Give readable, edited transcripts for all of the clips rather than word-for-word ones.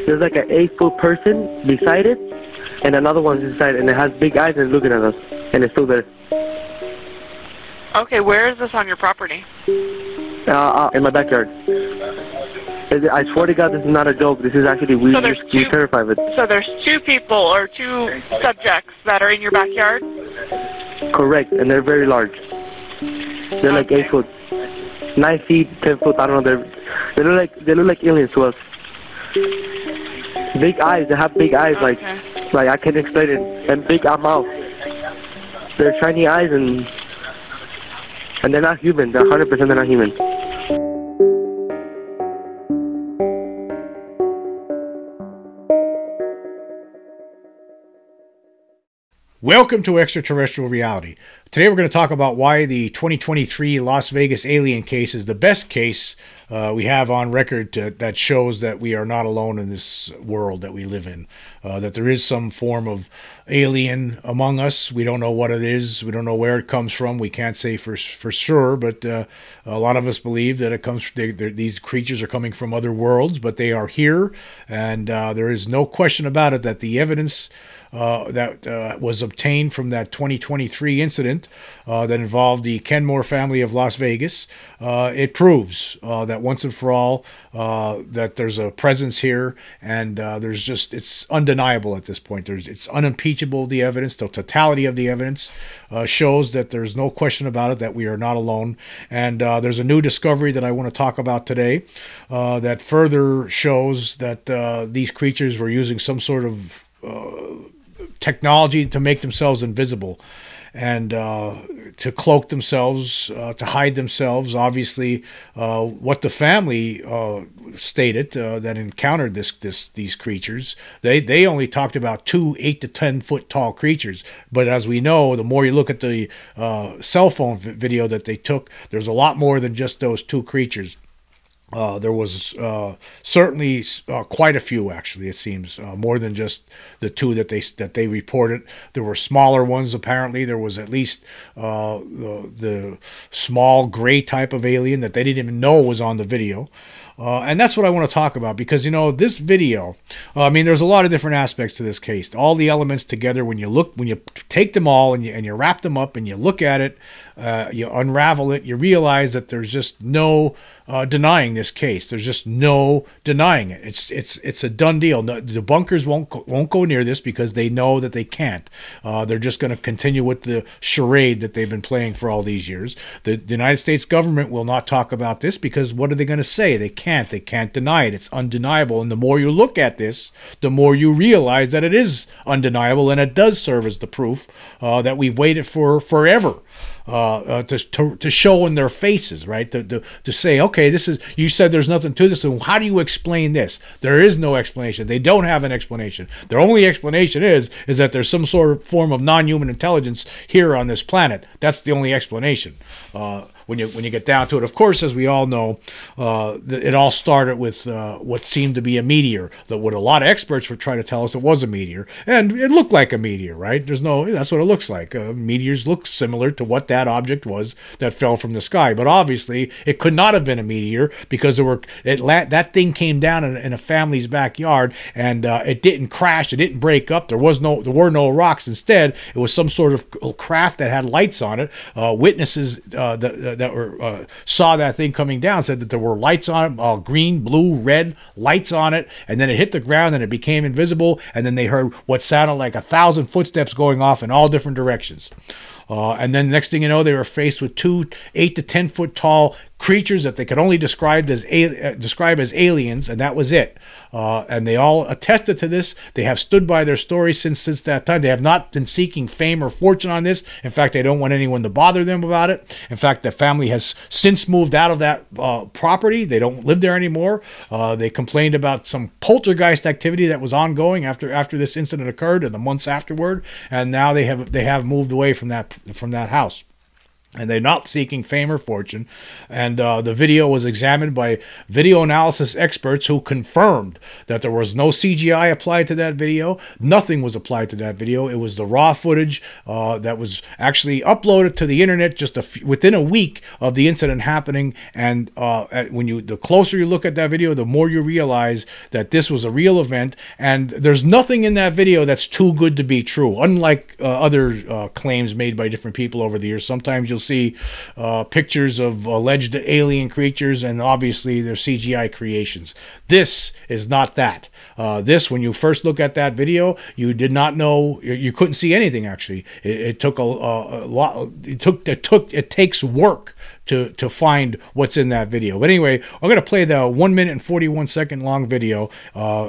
there's like an 8-foot person beside it, and another one's inside, and it has big eyes and looking at us, and it's still there. Okay, where is this on your property? In my backyard. I swear to God, this is not a joke. This is actually, we're terrified of it. So there's 2 people or 2 subjects that are in your backyard? Correct, and they're very large. They're like 8 foot, 9 feet, 10 foot. I don't know. They look like aliens to us. Big eyes. They have big eyes, like I can't explain it. And big mouth. They're shiny eyes, and they're not human. They're 100% they're not human. Welcome to Extraterrestrial Reality. Today we're going to talk about why the 2023 Las Vegas alien case is the best case we have on record that shows that we are not alone in this world that we live in. That there is some form of alien among us. We don't know what it is. We don't know where it comes from. We can't say for sure, but a lot of us believe that it comes. These creatures are coming from other worlds, but they are here, and there is no question about it that the evidence that was obtained from that 2023 incident that involved the Kenmore family of Las Vegas, it proves that once and for all that there's a presence here, and it's undeniable at this point. It's unimpeachable, the evidence. The totality of the evidence shows that there's no question about it, that we are not alone. And there's a new discovery that I want to talk about today that further shows that these creatures were using some sort of technology to make themselves invisible and to cloak themselves, to hide themselves. Obviously, what the family stated that encountered these creatures, they only talked about 2 8 to 10 foot tall creatures. But as we know, the more you look at the cell phone video that they took, there's a lot more than just those 2 creatures. There was certainly quite a few, actually. It seems more than just the 2 that they reported. There were smaller ones. Apparently, there was at least the small gray type of alien that they didn't even know was on the video. And that's what I want to talk about, because, you know, this video, I mean, there's a lot of different aspects to this case. All the elements together, when you take them all and you wrap them up and you look at it, you unravel it, you realize that there's just no denying this case. There's just no denying it. It's a done deal. No, the bunkers won't go near this because they know that they can't. They're just going to continue with the charade that they've been playing for all these years. The United States government will not talk about this because what are they going to say? They can't deny it. It's undeniable. And the more you look at this, the more you realize that it is undeniable, and it does serve as the proof that we've waited for forever. To show in their faces, right? To say, okay, this is, you said there's nothing to this, and how do you explain this? There is no explanation. They don't have an explanation. Their only explanation is that there's some sort of form of non-human intelligence here on this planet. That's the only explanation. When you get down to it, of course, as we all know, it all started with what seemed to be a meteor. That what a lot of experts were trying to tell us it was a meteor, and it looked like a meteor, right? That's what it looks like. Meteors look similar to what that object was that fell from the sky, but obviously it could not have been a meteor because that thing came down in a family's backyard, and it didn't crash, it didn't break up. There were no rocks. Instead, it was some sort of craft that had lights on it. Witnesses that saw that thing coming down said that there were lights on it, green, blue, red lights on it, and then it hit the ground and it became invisible, and then they heard what sounded like 1,000 footsteps going off in all different directions. And then next thing you know, they were faced with 2 8 to 10 foot tall creatures that they could only describe as aliens, and that was it. And they all attested to this. They have stood by their story since that time. They have not been seeking fame or fortune on this. In fact, they don't want anyone to bother them about it. In fact, the family has since moved out of that property. They don't live there anymore. They complained about some poltergeist activity that was ongoing after this incident occurred and the months afterward, and now they have moved away from that house. And they're not seeking fame or fortune. And the video was examined by video analysis experts who confirmed that there was no CGI applied to that video. Nothing was applied to that video. It was the raw footage that was actually uploaded to the internet just within a week of the incident happening. And the closer you look at that video, the more you realize that this was a real event. And there's nothing in that video that's too good to be true. Unlike other claims made by different people over the years, sometimes you'll see pictures of alleged alien creatures, and obviously they're CGI creations. This is not that. When you first look at that video, you did not know, you couldn't see anything actually. It took a lot. It takes work to find what's in that video. But anyway, I'm going to play the 1 minute and 41 second long video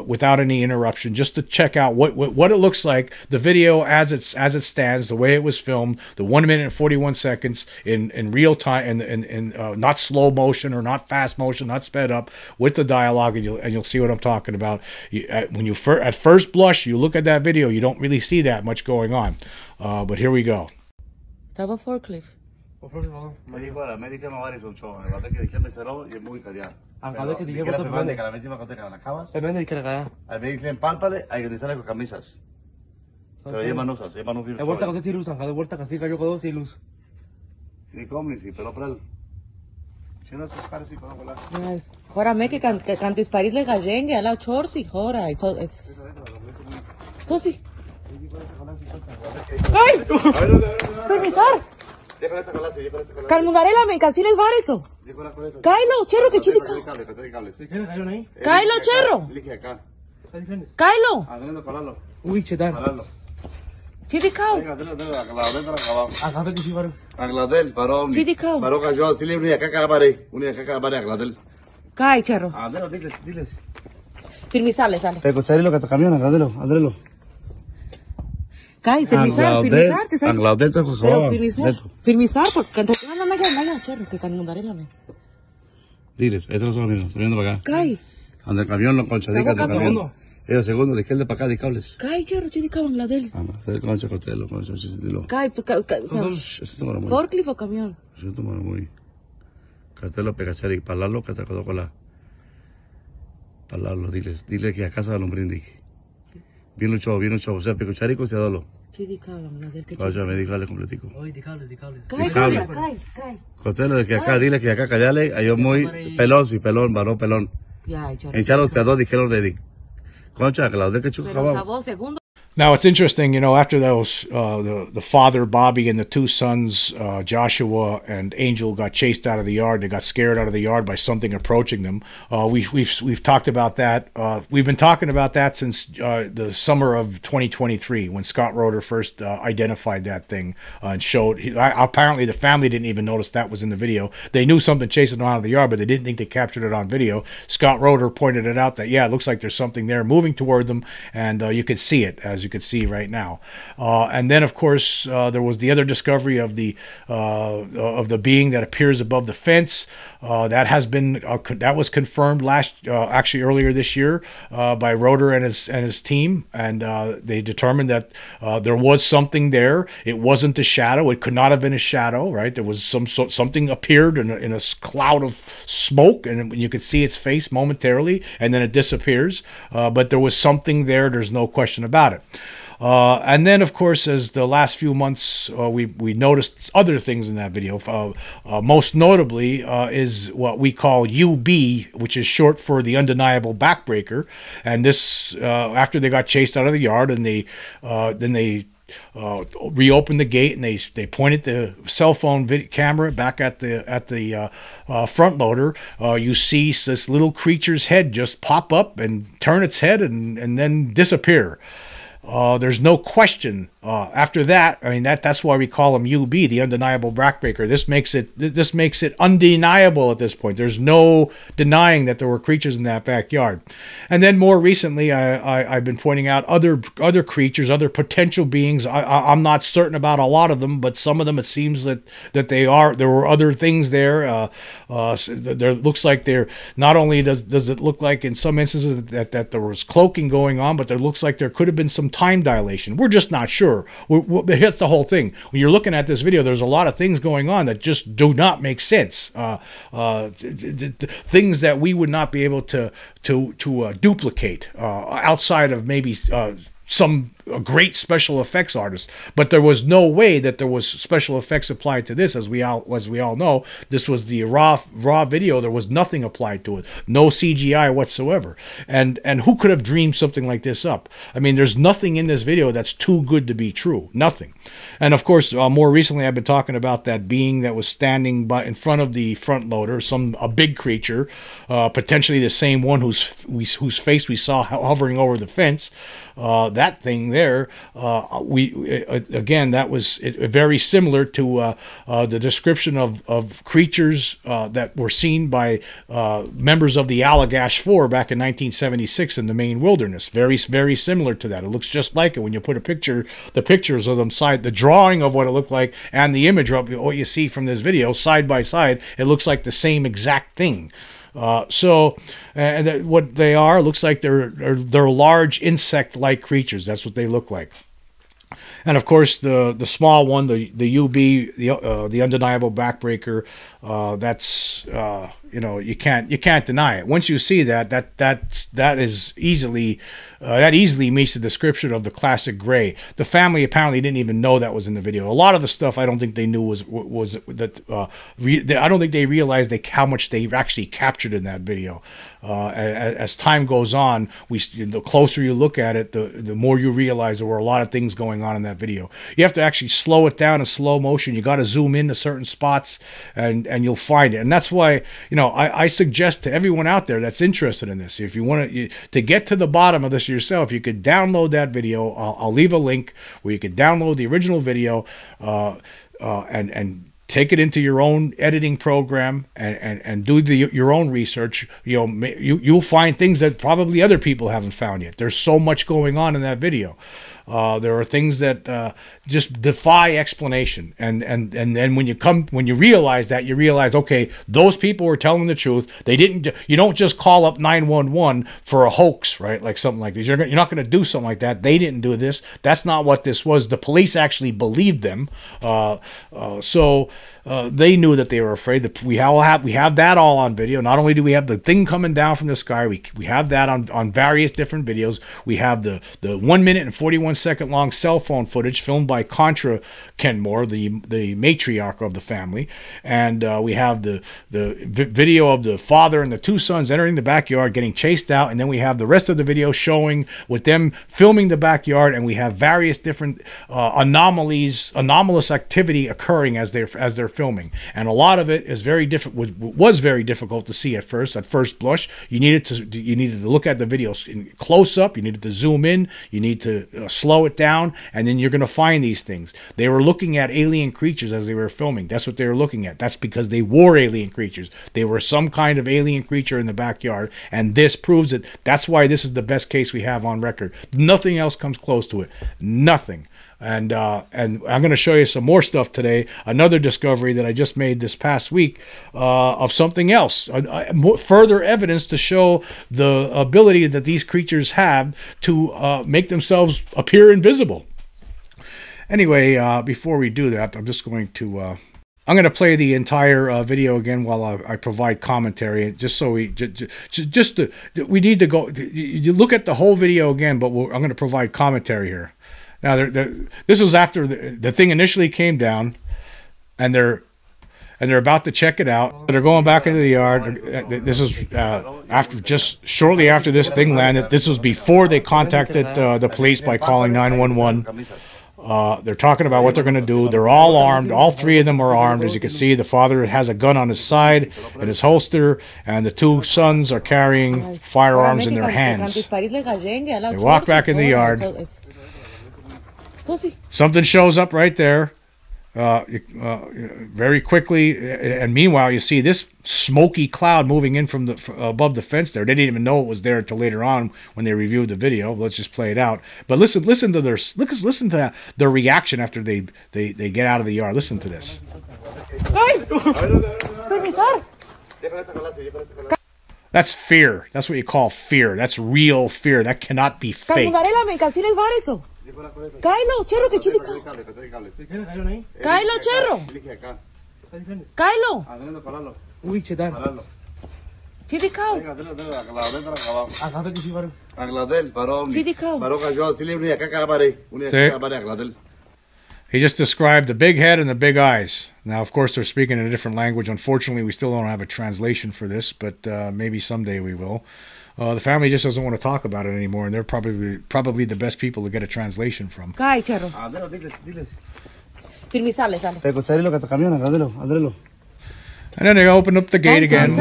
without any interruption, just to check out what it looks like. The video as it stands, the way it was filmed, the 1 minute and 41 seconds in real time, and not slow motion or not fast motion, not sped up, with the dialogue, and you'll see what I'm talking about. At first blush, you look at that video, you don't really see that much going on. But here we go. Have a forklift. Me dijo a la médica me va a dar un show. El que dije me cerró y es muy callado. Al que dije que la primera que la vez iba a contar que la acabas. Pero no hay que regalar. A mí dicen pálpale, hay que utilizar con camisas. Pero llevan usas, llevan un De vuelta con ese luz, de vuelta con ese cayó con dos y luz. Ni comni, si pero para el. Si no te pares y para volar. Ahora me que cantes París le gallengue a la chorsi, ahora y todo. Tosi. ¡Ay! ¡Permisor! Calmundarela, me cancines var eso. Cailo, cherro, que chute. Cailo, cherro. Cailo. Uy, chetar. Chiti cao. Agladel, varón. Chiti cao. Varón cayó, si le unía caca bare, Agladel. Cai, cherro. Adelo, diles. Firmisarle, sale. Te cocharilo que te camiona, Agladelo. Cai, firmisar, te sale. Agladel te Pero firmisar, porque canto no, cherro, que calmundarela me. Diles, eso lo son estoy viendo para acá. Cai. Ande el camión, lo conchadica del camión. El segundo, de izquierda para acá, de cables. Cai, cherro, chiti cao, Agladel. Agladel, concha, costelo, concha, chistilo. Cai, forklift o camión. Yo tomo muy. Catelo, pegachari, palalo, que te acordó con la. Palalo, dile que a casa de Lombrindi. Bien luchado, o sea, pegachari, se adolo. Chiti cao, Agladel, que vaya, me dígale completico. Oye, de cables. Cai. Costelo, de que acá, dile que acá callale, hay muy pelón, sí, pelón, varón, pelón. Ya, cherro. Enchalo, te adó, dijeron de. Concha, Agladel, que chuca, segundo. Now, it's interesting, after those, the father, Bobby, and the two sons, Joshua and Angel, got chased out of the yard. They got scared out of the yard by something approaching them. We've talked about that. We've been talking about that since the summer of 2023, when Scott Roeder first identified that thing and showed. Apparently, the family didn't even notice that was in the video. They knew something chasing them out of the yard, but they didn't think they captured it on video. Scott Roeder pointed it out that, yeah, it looks like there's something there moving toward them, and you could see it, as you could see right now. And then, of course, there was the other discovery of the being that appears above the fence. That was confirmed actually earlier this year by Roeder and his team, and they determined that there was something there. It wasn't a shadow. It could not have been a shadow, right? There was something appeared in a cloud of smoke, and you could see its face momentarily, and then it disappears. But there was something there. There's no question about it. And then, of course, as the last few months, we noticed other things in that video. Most notably is what we call UB, which is short for the undeniable backbreaker. And this, after they got chased out of the yard, and then they reopened the gate, and they pointed the cell phone camera back at the front loader. You see this little creature's head just pop up and turn its head and then disappear. There's no question. After that, I mean, that's why we call him UB, the undeniable backbreaker. This makes it undeniable at this point. There's no denying that there were creatures in that backyard. And then more recently, I've been pointing out other creatures, other potential beings. I'm not certain about a lot of them, but some of them, it seems that there were other things there. There looks like there, not only does it look like in some instances that there was cloaking going on, but there looks like there could have been some time dilation. We're just not sure. sure. Here's the whole thing. When you're looking at this video, there's a lot of things going on that just do not make sense. Things that we would not be able to duplicate outside of maybe some great special effects artist, but there was no way that there was special effects applied to this. As we all know, this was the raw video. There was nothing applied to it, no CGI whatsoever. And who could have dreamed something like this up? I mean, there's nothing in this video that's too good to be true. Nothing. And of course, more recently, I've been talking about that being that was standing in front of the front loader, a big creature, potentially the same one whose face we saw hovering over the fence. That thing there, again, that was very similar to the description of creatures that were seen by members of the Allagash 4 back in 1976 in the Maine wilderness. Very, very similar to that. It looks just like it when you put the pictures of them the drawing of what it looked like and the image of what you see from this video side by side. It looks like the same exact thing. What they are looks like they're large insect-like creatures. That's what they look like. And of course, the small one, the UB, the undeniable backbreaker. That's you can't deny it. Once you see that is easily meets the description of the classic gray. The family apparently didn't even know that was in the video. A lot of the stuff I don't think they knew was that. I don't think they realized how much they actually captured in that video. As time goes on, the closer you look at it, the more you realize there were a lot of things going on in that video. You have to actually slow it down in slow motion. You got to zoom in to certain spots, and you'll find it. And that's why I suggest to everyone out there that's interested in this, if you want to get to the bottom of this yourself, you could download that video. I'll leave a link where you could download the original video and take it into your own editing program and do your own research. You'll find things that probably other people haven't found yet. There's so much going on in that video. There are things that just defy explanation, and then when you realize that, you realize, okay, those people were telling the truth. They didn't. You don't just call up 911 for a hoax, right? Like something like this. You're not going to do something like that. They didn't do this. That's not what this was. The police actually believed them. So they knew that they were afraid. We have that all on video. Not only do we have the thing coming down from the sky, we have that on various different videos. We have the 1 minute and 41-second long cell phone footage filmed by Contra Kenmore, the matriarch of the family, and we have the video of the father and the two sons entering the backyard, getting chased out, and then we have the rest of the video showing with them filming the backyard, and we have various different anomalous activity occurring as they're filming, and a lot of it is was very difficult to see at first blush. You needed to look at the videos in close up. You needed to zoom in. You need to slow it down, and then you're going to find these things. They were looking at alien creatures as they were filming. That's what they were looking at. That's because they were alien creatures. They were some kind of alien creature in the backyard, and this proves it. That's why this is the best case we have on record. Nothing else comes close to it. Nothing. And I'm going to show you some more stuff today. Another discovery that I just made this past week of something else. Further evidence to show the ability that these creatures have to make themselves appear invisible. Anyway, before we do that, I'm just going to... I'm going to play the entire video again while I provide commentary, just so we need to go... You look at the whole video again, but I'm going to provide commentary here. Now, this was after the thing initially came down, and they're about to check it out. They're going back into the yard. This is shortly after this thing landed. This was before they contacted the police by calling 911. They're talking about what they're going to do. They're all armed. All three of them are armed. As you can see, the father has a gun on his side in his holster, and the two sons are carrying firearms in their hands. They walk back in the yard. Something shows up right there very quickly, and meanwhile you see this smoky cloud moving in from above the fence there. They didn't even know it was there until later on when they reviewed the video. Let's just play it out. But listen to their reaction after they get out of the yard. Listen to this. That's fear. That's what you call fear. That's real fear. That cannot be fake. Kylo, Cherro, que chilica. Kylo, Cherro. Kylo. Uy, chetan. Chidikao. He just described the big head and the big eyes. Now, of course, they're speaking in a different language. Unfortunately, we still don't have a translation for this, but maybe someday we will. The family just doesn't want to talk about it anymore, and they're probably the best people to get a translation from. Kai, Cherro. Firmi, sale. And then they open up the gate again.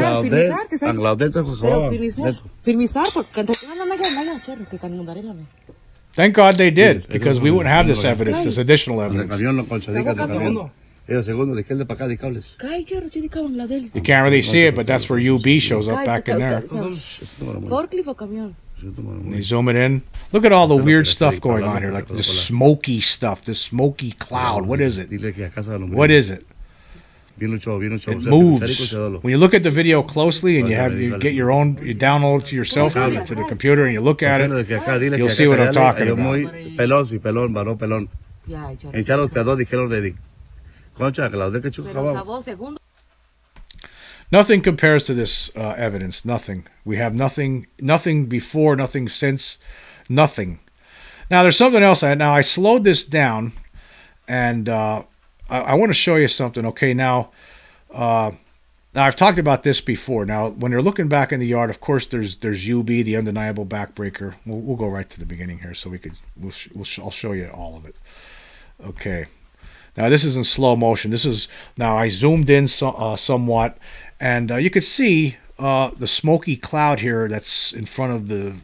Thank God they did, because we wouldn't have this evidence, this additional evidence. You can't really see it, but that's where UB shows up back in there. And they zoom it in. Look at all the weird stuff going on here, like this smoky stuff, this smoky cloud. What is it? What is it? It moves. When you look at the video closely and you get your own, you download it to yourself to the computer and you look at it, you'll see what I'm talking about. Nothing compares to this evidence. Nothing. We have nothing before, nothing since, nothing. Now there's something else. Now I slowed this down, and I want to show you something. Okay, now I've talked about this before. Now, when you're looking back in the yard, of course, there's UB, the undeniable backbreaker. We'll go right to the beginning here, so I'll show you all of it. Okay. Now this is in slow motion. Now I zoomed in somewhat, and you could see the smoky cloud here that's in front of the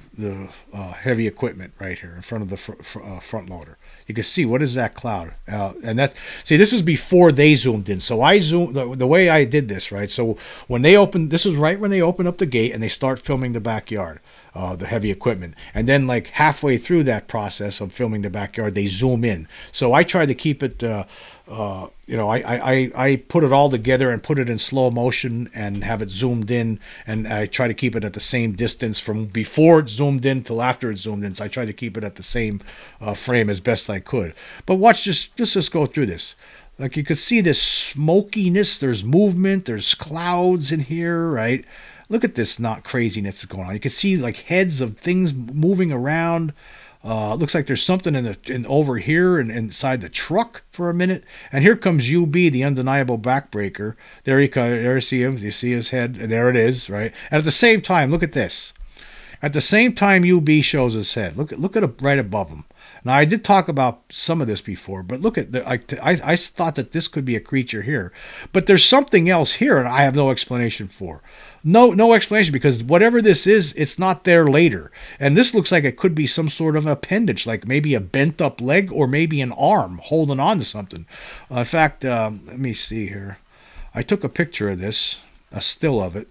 heavy equipment right here, in front of the front loader. You can see, what is that cloud? And this is before they zoomed in. So I zoomed, the way I did this, right? So when they opened, this is right when they open up the gate and they start filming the backyard, the heavy equipment. And then like halfway through that process of filming the backyard, they zoom in. So I tried to keep it, I put it all together and put it in slow motion and have it zoomed in, and I try to keep it at the same distance from before it zoomed in till after it zoomed in. So I try to keep it at the same frame as best I could. But watch, just go through this. Like you could see this smokiness, there's movement, there's clouds in here, right? Look at this craziness that's going on. You can see like heads of things moving around. Looks like there's something over here and inside the truck for a minute. And here comes UB, the undeniable backbreaker. There you see him. You see his head. And there it is, right? And at the same time, look at this. At the same time, UB shows his head. Look at it right above him. Now, I did talk about some of this before, but look at I thought that this could be a creature here. But there's something else here, and I have no explanation for. No explanation, because whatever this is, it's not there later. And this looks like it could be some sort of appendage, like maybe a bent up leg or maybe an arm holding on to something. In fact, let me see here. I took a picture of this, a still of it.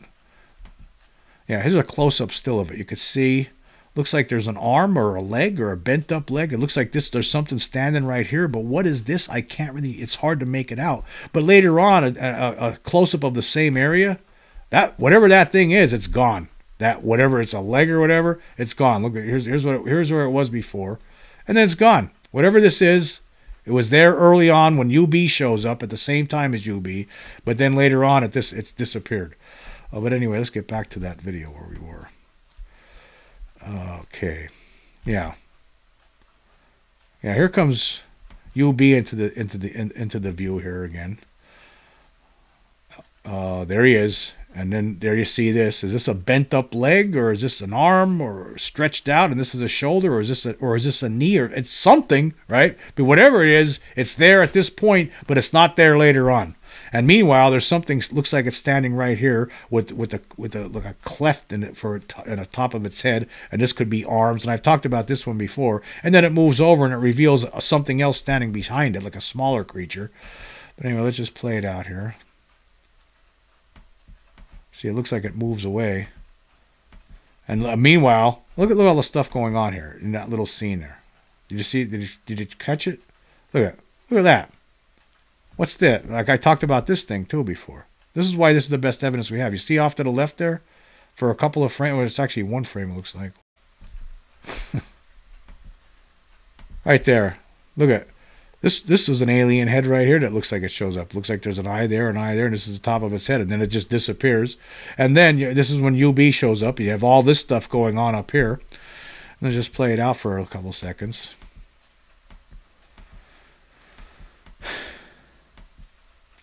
Yeah, here's a close-up still of it. You could see, looks like there's an arm or a leg or a bent up leg. It looks like there's something standing right here, but what is this? I can't really, it's hard to make it out. But later on, a close-up of the same area, whatever that thing is, it's gone. Whatever, it's a leg or whatever, it's gone. Look, here's where it was before, and then it's gone. Whatever this is, it was there early on when UB shows up at the same time as UB, but then later on it's disappeared. But anyway, let's get back to that video where we were. Okay, yeah. Here comes UB into the view here again. There he is, and then there you see this. Is this a bent up leg, or is this an arm, or stretched out, and this is a shoulder, or is this a knee, or it's something, right? But whatever it is, it's there at this point, but it's not there later on. And meanwhile, there's something looks like it's standing right here with a cleft in it in the top of its head, and this could be arms. And I've talked about this one before. And then it moves over and it reveals something else standing behind it, like a smaller creature. But anyway, let's just play it out here. See, it looks like it moves away. And meanwhile, look at all the stuff going on here in that little scene there. Did you see? Did you catch it? Look at that. What's that? Like I talked about this thing too before. This is why this is the best evidence we have. You see off to the left there, for a couple of frames. Well, it's actually one frame. It looks like. Right there. Look at this. This was an alien head right here that looks like it shows up. Looks like there's an eye there, and this is the top of its head, and then it just disappears. And then this is when UB shows up. You have all this stuff going on up here. Let's just play it out for a couple seconds.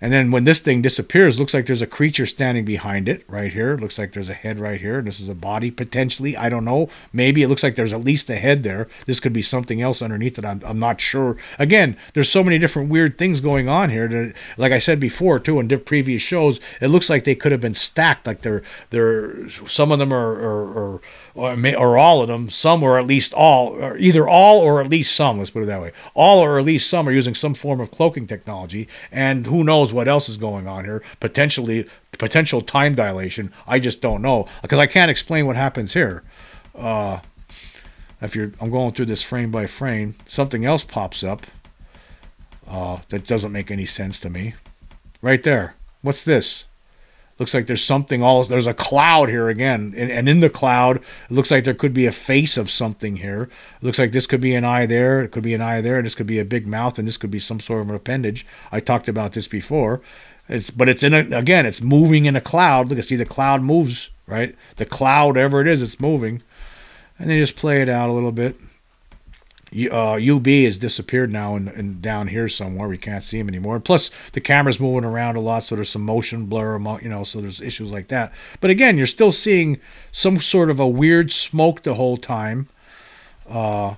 And then when this thing disappears, looks like there's a creature standing behind it right here. Looks like there's a head right here. This is a body potentially. I don't know. Maybe it looks like there's at least a head there. This could be something else underneath it. I'm not sure. Again, there's so many different weird things going on here. That, like I said before too in previous shows, it looks like they could have been stacked. Like they're some of them or all of them. Some or at least all, or either all or at least some. Let's put it that way. All or at least some are using some form of cloaking technology, and who knows what else is going on here. Potential time dilation. I just don't know because I can't explain what happens here. I'm going through this frame by frame, something else pops up that doesn't make any sense to me. Right there. What's this? Looks like there's something. There's a cloud here again, and in the cloud, it looks like there could be a face of something here. It looks like this could be an eye there. It could be an eye there, and this could be a big mouth, and this could be some sort of an appendage. I talked about this before. But it's it's moving in a cloud. Look, see the cloud moves, right? The cloud, whatever it is, it's moving, and then just play it out a little bit. UB has disappeared now and down here somewhere. We can't see him anymore. And plus, the camera's moving around a lot, so there's some motion blur, so there's issues like that. But again, you're still seeing some sort of a weird smoke the whole time. But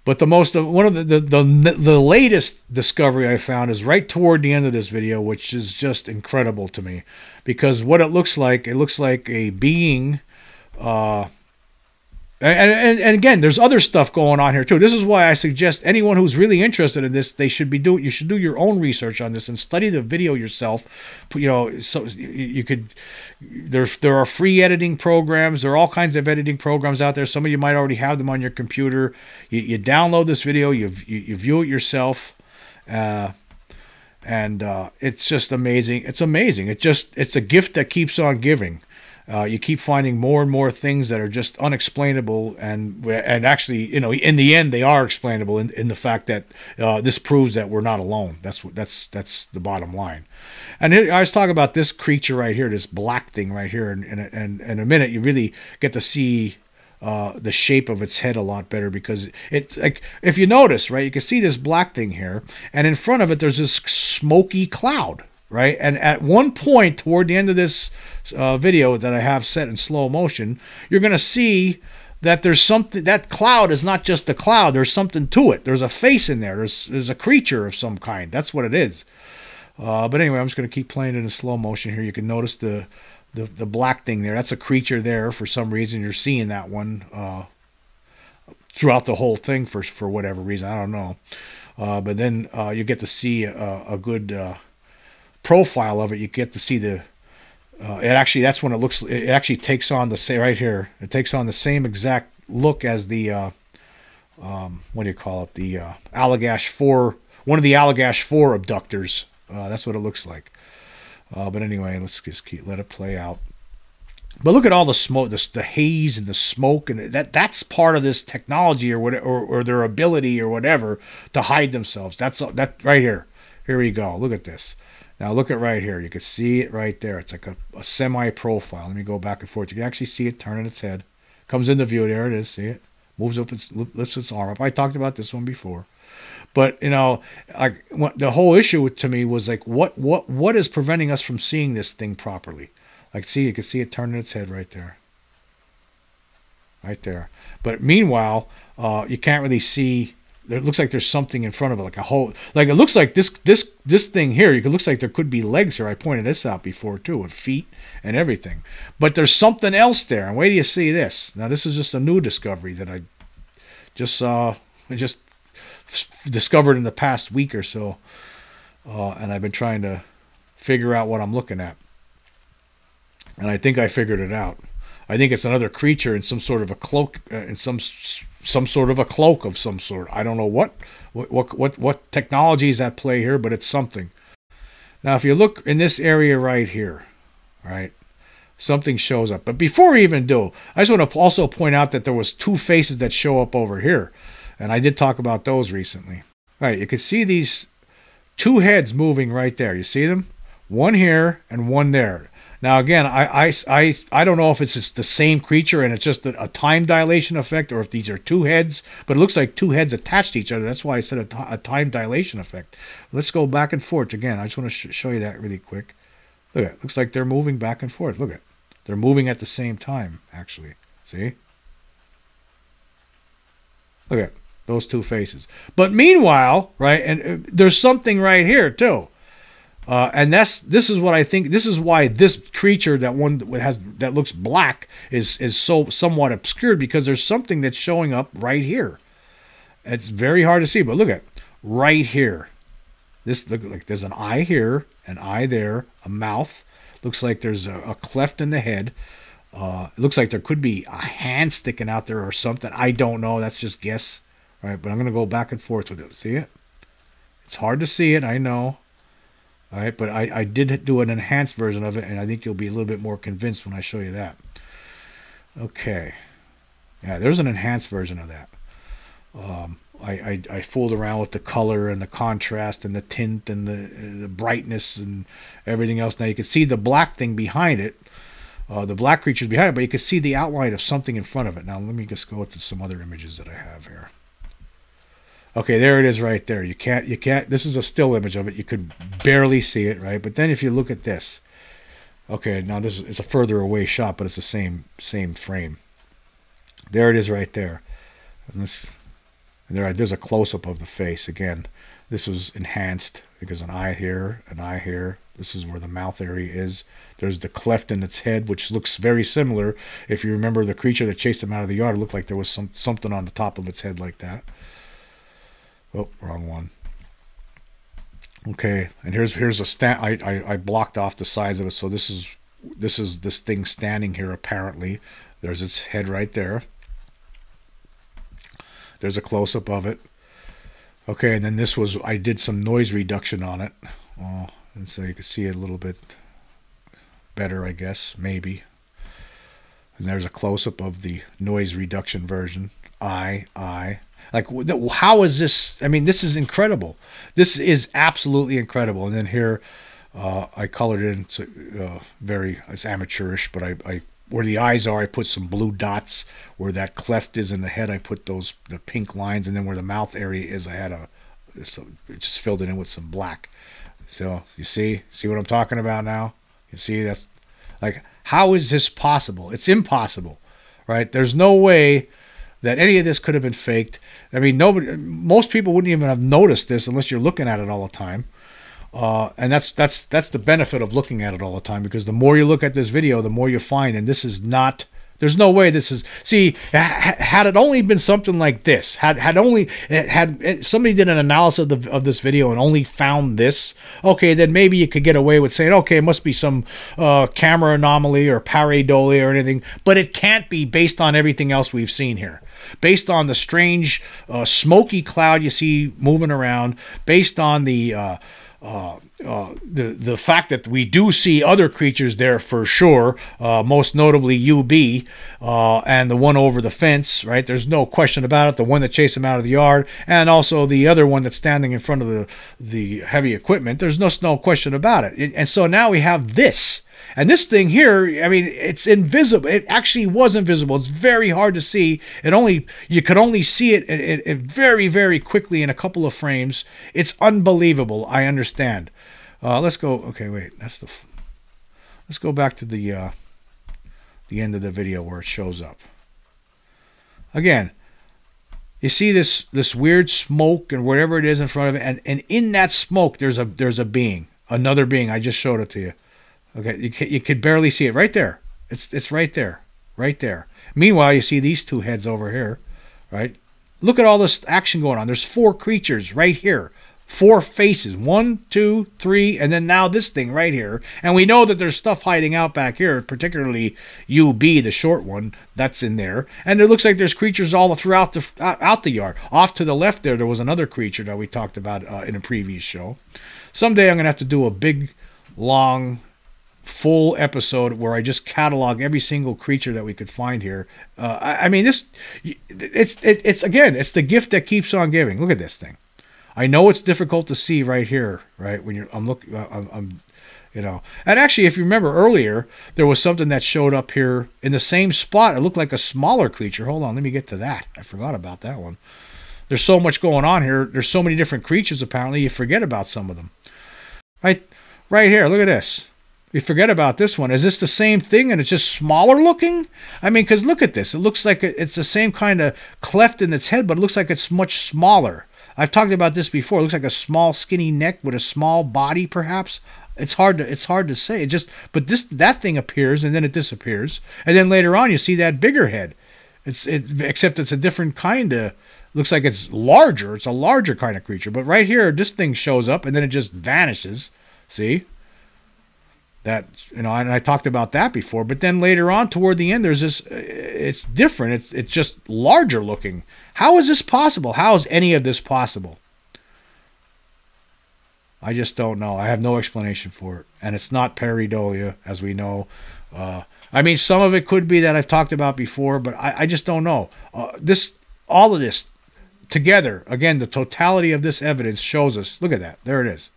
one of the latest discovery I found is right toward the end of this video, which is just incredible to me, because what it looks like a being. And again, there's other stuff going on here too. This is why I suggest anyone who's really interested in this, you should do your own research on this and study the video yourself. So you could. There are free editing programs. There are all kinds of editing programs out there. Some of you might already have them on your computer. You download this video. You view it yourself. And it's just amazing. It's amazing. It's a gift that keeps on giving. You keep finding more and more things that are just unexplainable, and actually, in the end, they are explainable in the fact that this proves that we're not alone. That's the bottom line. And here, I was talking about this creature right here, this black thing right here, and in a minute, you really get to see the shape of its head a lot better, because it's like, if you notice, right, you can see this black thing here, and in front of it, there's this smoky cloud. Right, and at one point toward the end of this video that I have set in slow motion, you're going to see that there's something. That cloud is not just a cloud. There's something to it. There's a face in there. There's a creature of some kind. That's what it is. But anyway, I'm just going to keep playing it in slow motion here. You can notice the black thing there. That's a creature there. For some reason, you're seeing that one throughout the whole thing for whatever reason. I don't know. But then you get to see a good profile of it. You get to see it actually, that's when it actually takes on right here, it takes on the same exact look as the what do you call it, the Allagash 4, one of the Allagash 4 abductors. That's what it looks like. But anyway, let's just let it play out. But look at all the smoke, the haze and the smoke, and that's part of this technology or their ability or whatever to hide themselves. That right here. Here we go. Look at this. Now look at right here. You can see it right there. It's like a semi-profile. Let me go back and forth. You can actually see it turning its head. Comes into view. There it is. See it? Moves up. Lifts its arm up. I talked about this one before. But the whole issue to me was like, what is preventing us from seeing this thing properly? Like, see, you can see it turning its head right there. Right there. But meanwhile, you can't really see. It looks like there's something in front of it, like a hole. Like, it looks like this thing here. It looks like there could be legs here. I pointed this out before too, with feet and everything. But there's something else there. And wait till you see this. Now, this is just a new discovery that I just discovered in the past week or so, and I've been trying to figure out what I'm looking at. And I think I figured it out. I think it's another creature in some sort of a cloak, in some sort of a cloak of some sort. I don't know what technology is at play here, but it's something. Now, if you look in this area right here, right, something shows up. But before we even do, I just want to also point out that there was two faces that show up over here. And I did talk about those recently. All right, you can see these two heads moving right there. You see them? One here and one there. Now again, I don't know if it's just the same creature and it's just a time dilation effect, or if these are two heads, but it looks like two heads attached to each other. That's why I said a time dilation effect. Let's go back and forth again. I just want to show you that really quick. Look at it. Looks like they're moving back and forth. Look at it. They're moving at the same time, actually. See? Look at those two faces. But meanwhile, right, and there's something right here too. And this is what I think. This is why this creature, that looks black, is so somewhat obscured, because there's something that's showing up right here. It's very hard to see, but look at right here. This looks like there's an eye here, an eye there, a mouth. Looks like there's a cleft in the head. It looks like there could be a hand sticking out there or something. I don't know. That's just guess. All right, but I'm going to go back and forth with it. See it? It's hard to see it, I know. All right, but I did do an enhanced version of it, and I think you'll be a little bit more convinced when I show you that. Okay. Yeah, there's an enhanced version of that. I fooled around with the color and the contrast and the tint and the brightness and everything else. Now you can see the black thing behind it, the black creature's behind it, but you can see the outline of something in front of it. Now let me just go to some other images that I have here. Okay, there it is right there. You can't, this is a still image of it. You could barely see it, right? But then if you look at this, okay, now this is a further away shot, but it's the same frame. There it is right there. And there's a close-up of the face. Again, this was enhanced because an eye here, an eye here. This is where the mouth area is. There's the cleft in its head, which looks very similar. If you remember the creature that chased him out of the yard, it looked like there was something on the top of its head like that. Oh, wrong one. Okay, and here's a I blocked off the size of it, so this is this thing standing here apparently. There's its head right there. There's a close-up of it. Okay, and then I did some noise reduction on it, and so you can see it a little bit better, I guess, maybe. And there's a close-up of the noise reduction version. Eye. Like, how is this? I mean, this is incredible. This is absolutely incredible. And then here, I colored it in. It's amateurish, but where the eyes are, I put some blue dots. Where that cleft is in the head, I put the pink lines. And then where the mouth area is, I had just filled it in with some black. So you see what I'm talking about now? You see, that's like, how is this possible? It's impossible, right? There's no way that any of this could have been faked. I mean, most people wouldn't even have noticed this unless you're looking at it all the time. And that's the benefit of looking at it all the time, because the more you look at this video, the more you find. And this is not. There's no way this is. See, had it only been something like this, had somebody did an analysis of this video and only found this, okay, then maybe you could get away with saying, okay, it must be some camera anomaly or pareidolia or anything. But it can't be, based on everything else we've seen here. Based on the strange smoky cloud you see moving around, based on the fact that we do see other creatures there for sure, most notably UB and the one over the fence, right? There's no question about it. The one that chased him out of the yard, and also the other one that's standing in front of the heavy equipment. There's no question about it. And so now we have this. And this thing here, I mean, it's invisible. It actually was invisible. It's very hard to see. You could only see it very, very quickly in a couple of frames. It's unbelievable. I understand. Let's go. Okay, wait. Let's go back to the end of the video where it shows up. Again, you see this weird smoke and whatever it is in front of it, and in that smoke there's a being, another being. I just showed it to you. Okay, you could barely see it right there. It's right there, right there. Meanwhile, you see these two heads over here, right? Look at all this action going on. There's 4 creatures right here, 4 faces, 1, 2, 3, and then now this thing right here. And we know that there's stuff hiding out back here, particularly UB, the short one, that's in there. And it looks like there's creatures all throughout out the yard. Off to the left there was another creature that we talked about in a previous show. Someday I'm gonna have to do a big, long full episode where I just catalog every single creature that we could find here. I mean, it's again, it's the gift that keeps on giving. Look at this thing. I know it's difficult to see right here, right? When I'm looking, you know. And actually, if you remember earlier, there was something that showed up here in the same spot. It looked like a smaller creature. Hold on, let me get to that. I forgot about that one. There's so much going on here. There's so many different creatures, apparently, you forget about some of them. Right here, look at this. You forget about this one. Is this the same thing and it's just smaller looking? I mean, because look at this. It looks like it's the same kind of cleft in its head, but it looks like it's much smaller. I've talked about this before. It looks like a small, skinny neck with a small body, perhaps. It's hard to say. But that thing appears and then it disappears, and then later on you see that bigger head. Except it's a different kind of. Looks like it's larger. It's a larger kind of creature. But right here, this thing shows up and then it just vanishes. See? That, you know, and I talked about that before. But then later on, toward the end, there's this. It's different. It's just larger looking. How is this possible? How is any of this possible? I just don't know. I have no explanation for it. And it's not pareidolia, as we know. I mean, some of it could be that I've talked about before, but I just don't know. All of this together, again, the totality of this evidence shows us. Look at that. There it is.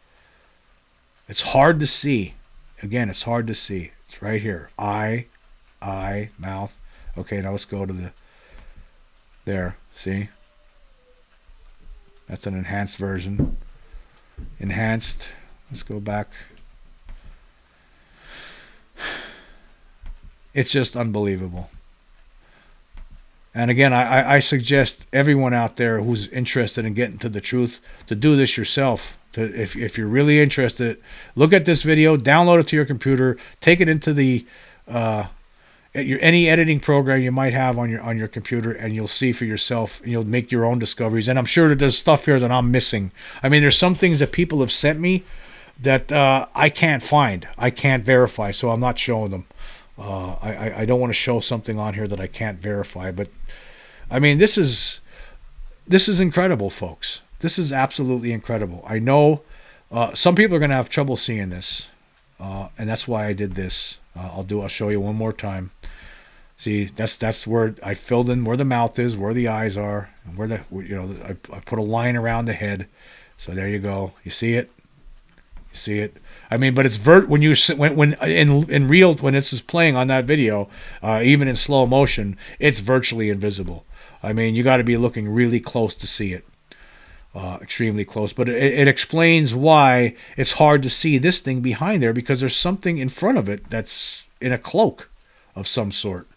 It's hard to see. Again, it's hard to see. It's right here. Eye, mouth. Okay, now let's go to there. See? That's an enhanced version. Enhanced. Let's go back. It's just unbelievable. And again, I suggest everyone out there who's interested in getting to the truth to do this yourself. If you're really interested, look at this video, download it to your computer, take it into the any editing program you might have on your computer, and you'll see for yourself, and you'll make your own discoveries. And I'm sure that there's stuff here that I'm missing. I mean, there's some things that people have sent me that I can't find, I can't verify, so I'm not showing them. I don't want to show something on here that I can't verify, but I mean, this is incredible, folks. This is absolutely incrediable. I know some people are going to have trouble seeing this, and that's why I did this. I'll show you one more time. See, that's where I filled in where the mouth is, where the eyes are, and where I put a line around the head. So there you go. You see it? You see it? I mean, but it's when this is playing on that video, even in slow motion, it's virtually invisible. I mean, you got to be looking really close to see it, extremely close. But it explains why it's hard to see this thing behind there, because there's something in front of it that's in a cloak of some sort.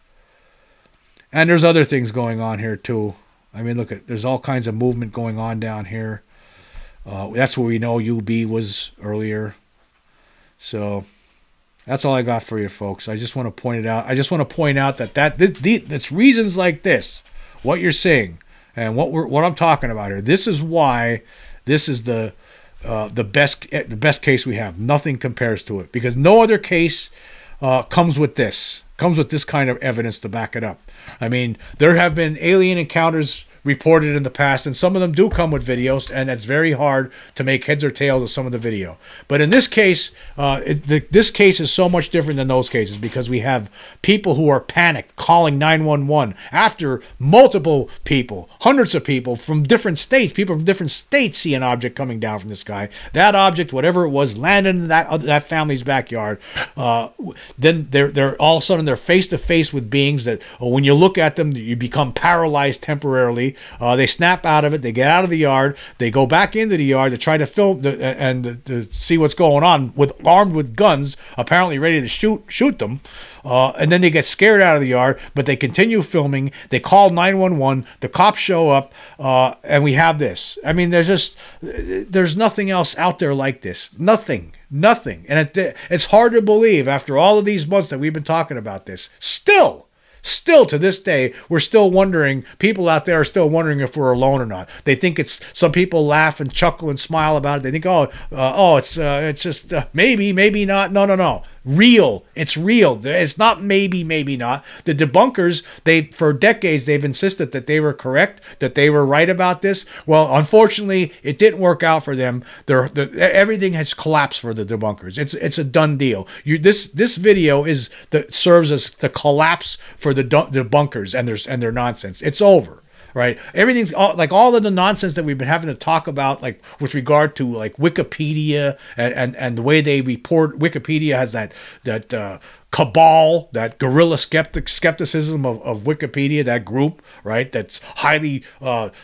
And there's other things going on here too. I mean, look there's all kinds of movement going on down here. That's where we know UB was earlier. So that's all I got for you, folks. I just want to point it out. I just want to point out that it's reasons like this, what you're seeing, and what I'm talking about here. This is why this is the best case we have. Nothing compares to it, because no other case comes with this kind of evidence to back it up. I mean, there have been alien encounters reported in the past, and some of them do come with videos, and it's very hard to make heads or tails of some of the video. But in this case, this case is so much different than those cases, because we have people who are panicked calling 911 after multiple people, hundreds of people from different states. People from different states see an object coming down from the sky. That object, whatever it was, landed in that family's backyard. Then they're all of a sudden they're face to face with beings that, when you look at them, you become paralyzed temporarily. They snap out of it. They get out of the yard. They go back into the yard to try to film and to see what's going on, armed with guns, apparently ready to shoot them. And then they get scared out of the yard, but they continue filming. They call 911. The cops show up, and we have this. I mean, there's nothing else out there like this. Nothing. And it's hard to believe after all of these months that we've been talking about this. Still to this day, we're still wondering, people out there are still wondering if we're alone or not. They think some people laugh and chuckle and smile about it. They think, it's just maybe not. No. real. It's real. It's not maybe, maybe not. The debunkers, for decades, they've insisted that they were correct, that they were right about this. Well, unfortunately, it didn't work out for them. Everything has collapsed for the debunkers. It's a done deal. This video serves as the collapse for the debunkers and their nonsense. It's over. Right, everything's all of the nonsense that we've been having to talk about, like with regard to like Wikipedia and the way they report. Wikipedia has that cabal, that guerrilla skepticism of Wikipedia, that group, right? That's highly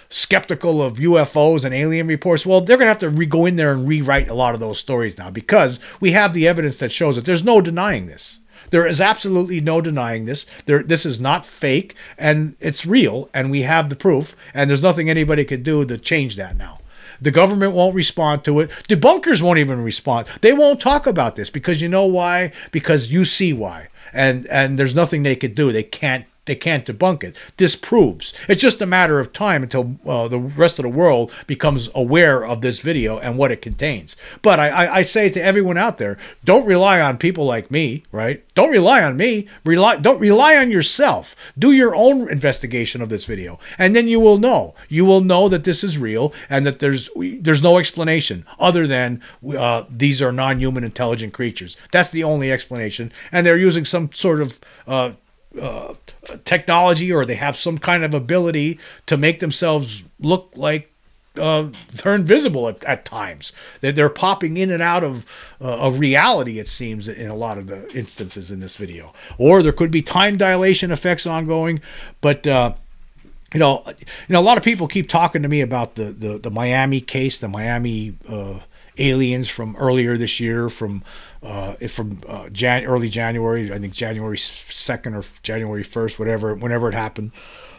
skeptical of UFOs and alien reports. Well, they're gonna have to go in there and rewrite a lot of those stories now, because we have the evidence that shows it. There's no denying this. There is absolutely no denying this. This is not fake, and it's real, and we have the proof, and there's nothing anybody could do to change that now. The government won't respond to it. Debunkers won't even respond. They won't talk about this, because you know why? Because you see why. And there's nothing they could do. They can't debunk it. This proves. It's just a matter of time until the rest of the world becomes aware of this video and what it contains. But I say to everyone out there, don't rely on people like me, right? Don't rely on me. Don't rely on yourself. Do your own investigation of this video, and then you will know. You will know that this is real, and that there's no explanation other than these are non-human intelligent creatures. That's the only explanation, and they're using some sort of technology, or they have some kind of ability to make themselves look like they're invisible at times. They're popping in and out of reality, it seems, in a lot of the instances in this video. Or there could be time dilation effects ongoing. But you know, a lot of people keep talking to me about the Miami case, the Miami aliens from earlier this year, from early January, I think January 2nd or January 1st, whenever it happened.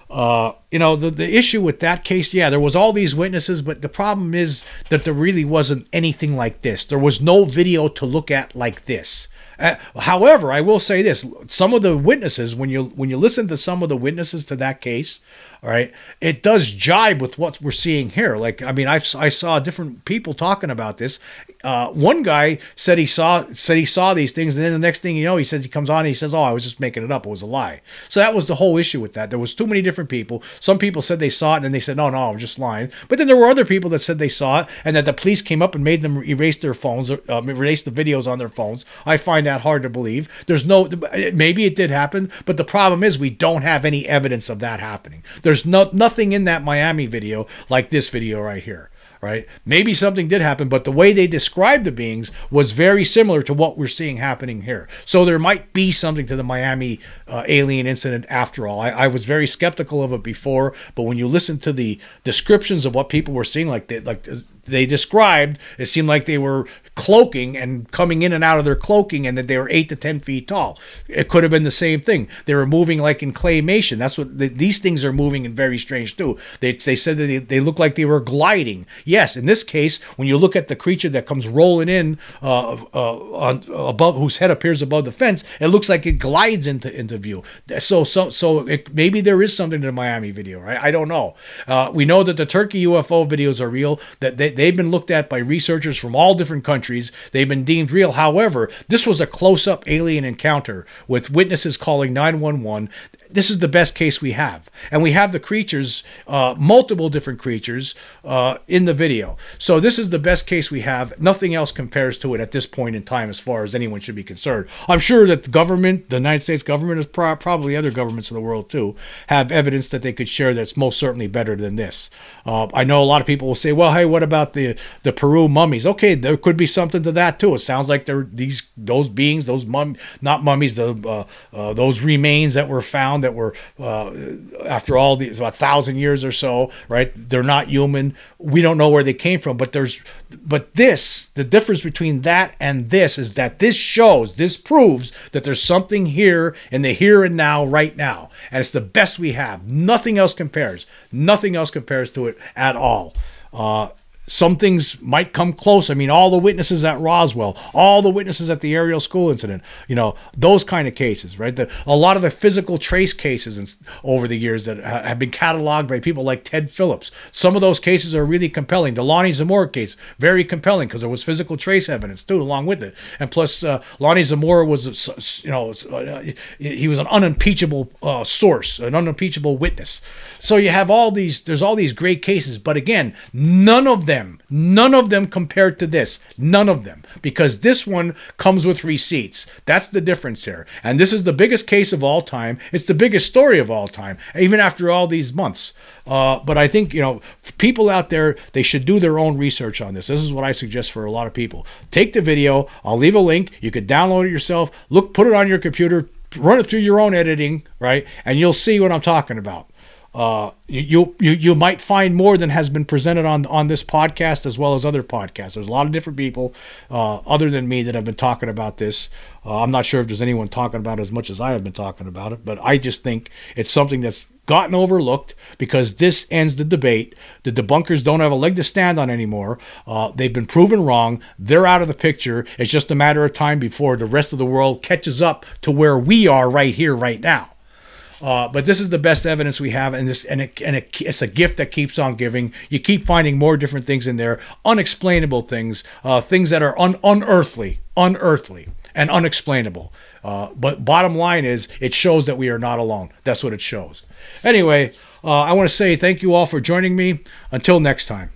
You know, the issue with that case, yeah, there was all these witnesses, but the problem is that there really wasn't anything like this. There was no video to look at like this. However, I will say this: some of the witnesses, when you listen to some of the witnesses to that case, all right, it does jibe with what we're seeing here. Like, I mean, I saw different people talking about this. One guy said he saw these things, and then the next thing you know, he comes on and he says, "Oh, I was just making it up. It was a lie." So that was the whole issue with that. There was too many different people. Some people said they saw it, and then they said, "No, I'm just lying." But then there were other people that said they saw it, and that the police came up and made them erase their phones, erase the videos on their phones. I find that hard to believe. Maybe it did happen, but the problem is we don't have any evidence of that happening. There's nothing in that Miami video like this video right here. Right? Maybe something did happen, but the way they described the beings was very similar to what we're seeing happening here. So there might be something to the Miami alien incident after all. I was very skeptical of it before, but when you listen to the descriptions of what people were seeing, like they described, it seemed like they were cloaking and coming in and out of their cloaking, and that they were 8 to 10 feet tall. It could have been the same thing. They were moving like in claymation. That's what these things are moving in very strange too. They said that they look like they were gliding. Yes, in this case, when you look at the creature that comes rolling in above, whose head appears above the fence, it looks like it glides into view. So maybe there is something to the Miami video, right? I don't know. We know that the Turkey UFO videos are real. That they've been looked at by researchers from all different countries. They've been deemed real. However, this was a close-up alien encounter with witnesses calling 911. This is the best case we have. And we have the creatures, multiple different creatures, in the video. So this is the best case we have. Nothing else compares to it at this point in time as far as anyone should be concerned. I'm sure that the government, the United States government, is probably other governments in the world too, have evidence that they could share that's most certainly better than this. I know a lot of people will say, well, hey, what about the Peru mummies? Okay, there could be something to that too. It sounds like those beings, those not mummies, those remains that were found, that were after all these about 1,000 years or so, right? They're not human. We don't know where they came from, but the difference between that and this is that this proves that there's something here in the here and now, right now, and it's the best we have. Nothing else compares. Nothing else compares to it at all. some things might come close. I mean, all the witnesses at Roswell, all the witnesses at the Ariel school incident, you know, those kind of cases, right? A lot of the physical trace cases over the years that have been cataloged by people like Ted Phillips. Some of those cases are really compelling. The Lonnie Zamora case, very compelling because there was physical trace evidence too, along with it. And plus, Lonnie Zamora was, you know, he was an unimpeachable source, an unimpeachable witness. So you have all these, there's all these great cases, but again, none of them compared to this. None of them. Because this one comes with receipts. That's the difference here. And this is the biggest case of all time. It's the biggest story of all time, even after all these months. But I think, you know, people out there, they should do their own research on this. This is what I suggest for a lot of people. Take the video. I'll leave a link. You could download it yourself. Look, put it on your computer. Run it through your own editing, right? And you'll see what I'm talking about. You might find more than has been presented on this podcast as well as other podcasts. There's a lot of different people other than me that have been talking about this. I'm not sure if there's anyone talking about it as much as I have been talking about it, but I just think it's something that's gotten overlooked because this ends the debate. The debunkers don't have a leg to stand on anymore. They've been proven wrong. They're out of the picture. It's just a matter of time before the rest of the world catches up to where we are right here, right now. But this is the best evidence we have, and it's a gift that keeps on giving. You keep finding more different things in there, unexplainable things, things that are unearthly, and unexplainable. But bottom line is, it shows that we are not alone. That's what it shows. Anyway, I want to say thank you all for joining me. Until next time.